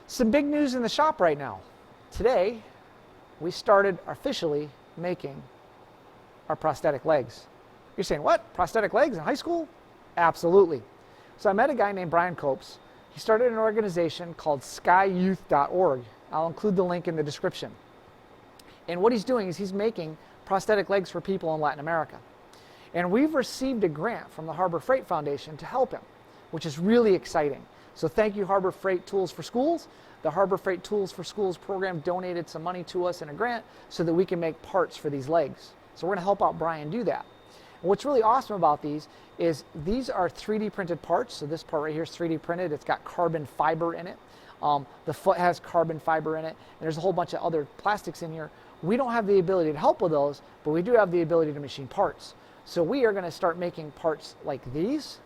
Some big news in the shop right now. Today, we started officially making our prosthetic legs. You're saying, what? Prosthetic legs in high school? Absolutely. So I met a guy named Brian Copes. He started an organization called skyyouth.org. I'll include the link in the description. And what he's doing is he's making prosthetic legs for people in Latin America. And we've received a grant from the Harbor Freight Foundation to help him, which is really exciting. So thank you, Harbor Freight Tools for Schools. The Harbor Freight Tools for Schools program donated some money to us in a grant so that we can make parts for these legs. So we're going to help out Brian do that. And what's really awesome about these is these are 3D printed parts. So this part right here is 3D printed. It's got carbon fiber in it. The foot has carbon fiber in it. And there's a whole bunch of other plastics in here. We don't have the ability to help with those, but we do have the ability to machine parts. So we are going to start making parts like these.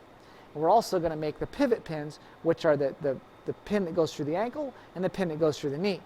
And we're also going to make the pivot pins, which are the pin that goes through the ankle and the pin that goes through the knee.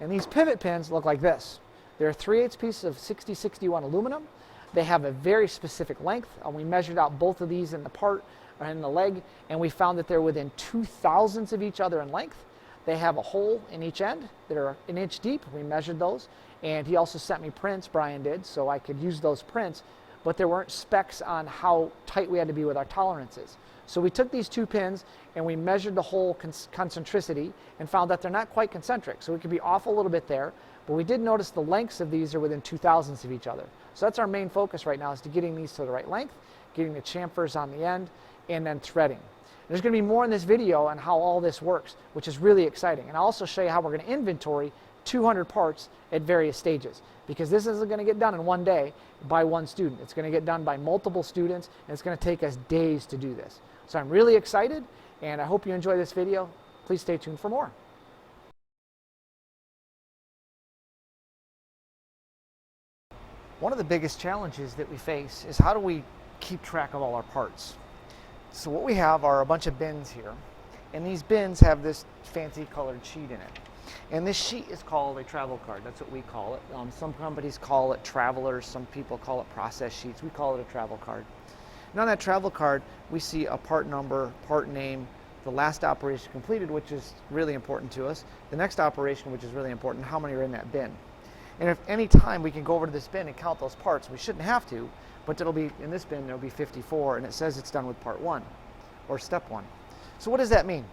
And these pivot pins look like this. They're 3/8 pieces of 6061 aluminum. They have a very specific length. We measured out both of these in the part or in the leg, and we found that they're within 2/1000 of each other in length. They have a hole in each end that are 1 inch deep. We measured those, and he also sent me prints, Brian did, so I could use those prints, but there weren't specs on how tight we had to be with our tolerances. So we took these two pins and we measured the hole concentricity and found that they're not quite concentric. So we could be off a little bit there, but we did notice the lengths of these are within 2/1000 of each other. So that's our main focus right now, is to getting these to the right length, getting the chamfers on the end, and then threading. There's going to be more in this video on how all this works, which is really exciting. And I'll also show you how we're going to inventory 200 parts at various stages, because this isn't going to get done in one day by one student. It's going to get done by multiple students, and it's going to take us days to do this. So I'm really excited, and I hope you enjoy this video. Please stay tuned for more. One of the biggest challenges that we face is how do we keep track of all our parts? So what we have are a bunch of bins here, and these bins have this fancy colored sheet in it. And this sheet is called a travel card. That's what we call it. Some companies call it travelers, some people call it process sheets. We call it a travel card. And on that travel card, we see a part number, part name, the last operation completed, which is really important to us, the next operation, which is really important, how many are in that bin. And if any time we can go over to this bin and count those parts, we shouldn't have to, but it'll be, in this bin, there'll be 54, and it says it's done with part 1, or step 1. So what does that mean?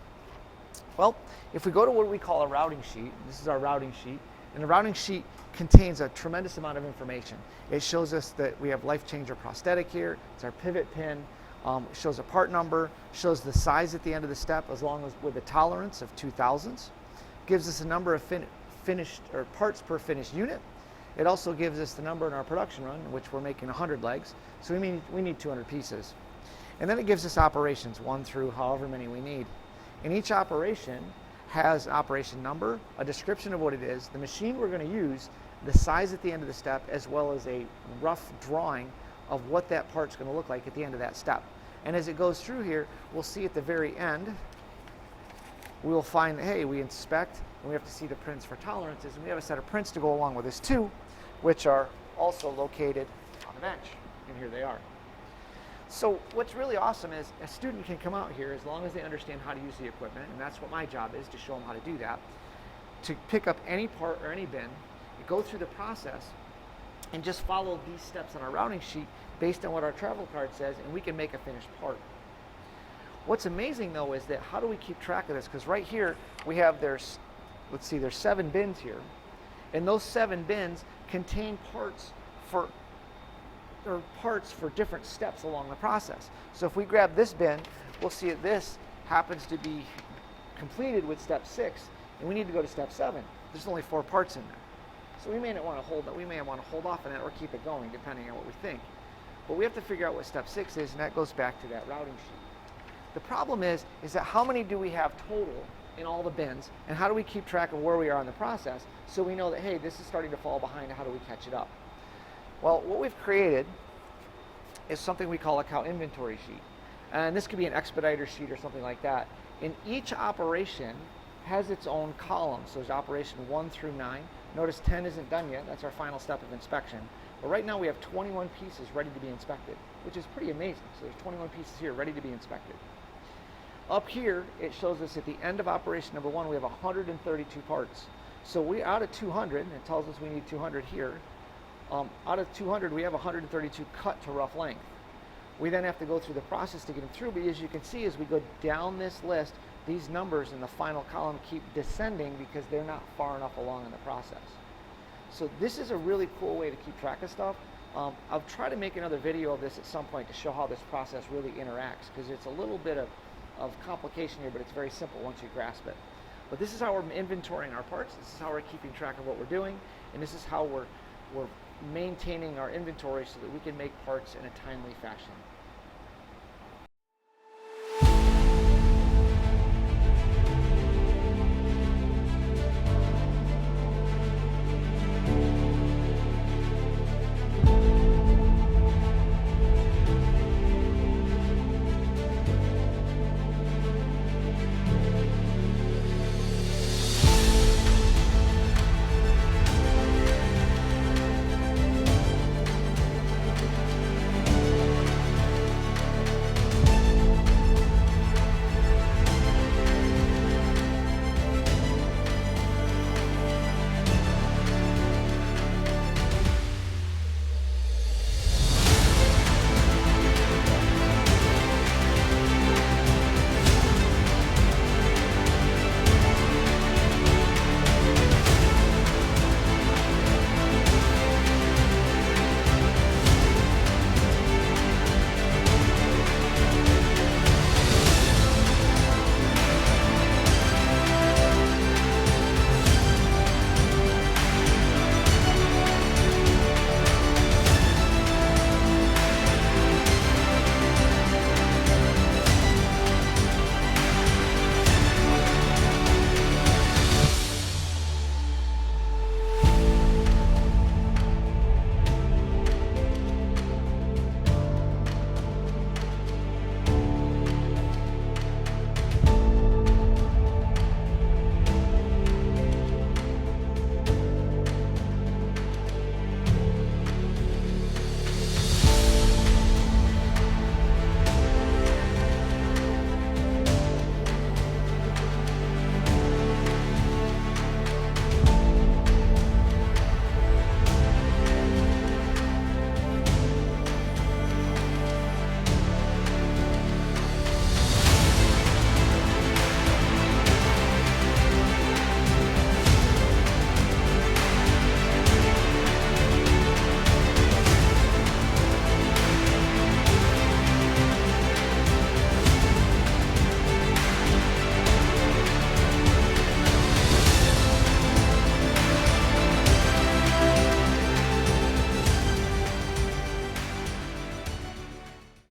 Well, if we go to what we call a routing sheet, this is our routing sheet, and the routing sheet contains a tremendous amount of information. It shows us that we have Life Changer prosthetic here, it's our pivot pin, it shows a part number, shows the size at the end of the step as long as with a tolerance of 2/1000, gives us a number of finished or parts per finished unit. It also gives us the number in our production run, in which we're making 100 legs, so we need 200 pieces. And then it gives us operations, 1 through however many we need. And each operation has operation number, a description of what it is, the machine we're going to use, the size at the end of the step, as well as a rough drawing of what that part's going to look like at the end of that step. And as it goes through here, we'll see at the very end, we'll find, hey, we inspect, and we have to see the prints for tolerances, and we have a set of prints to go along with this too, which are also located on the bench, and here they are. So what's really awesome is a student can come out here as long as they understand how to use the equipment, and that's what my job is, to show them how to do that, to pick up any part or any bin, go through the process, and just follow these steps on our routing sheet based on what our travel card says, and we can make a finished part. What's amazing though is that how do we keep track of this? Because right here we have, let's see, there's 7 bins here, and those 7 bins contain parts for different steps along the process. So if we grab this bin, we'll see that this happens to be completed with step 6, and we need to go to step 7. There's only 4 parts in there. So we may not want to hold that. We may want to hold off on that or keep it going, depending on what we think. But we have to figure out what step 6 is, and that goes back to that routing sheet. The problem is that how many do we have total in all the bins, and how do we keep track of where we are in the process so we know that, hey, this is starting to fall behind, how do we catch it up? Well, what we've created is something we call a count inventory sheet. And this could be an expediter sheet or something like that. And each operation has its own column. So there's operation 1 through 9. Notice 10 isn't done yet. That's our final step of inspection. But right now we have 21 pieces ready to be inspected, which is pretty amazing. So there's 21 pieces here ready to be inspected. Up here, it shows us at the end of operation number 1, we have 132 parts. So we out of 200, and it tells us we need 200 here. Out of 200, we have 132 cut to rough length. We then have to go through the process to get them through, but as you can see, as we go down this list, these numbers in the final column keep descending because they're not far enough along in the process. So this is a really cool way to keep track of stuff. I'll try to make another video of this at some point to show how this process really interacts, because it's a little bit of complication here, but it's very simple once you grasp it. But this is how we're inventorying our parts, this is how we're keeping track of what we're doing, and this is how we're maintaining our inventory so that we can make parts in a timely fashion.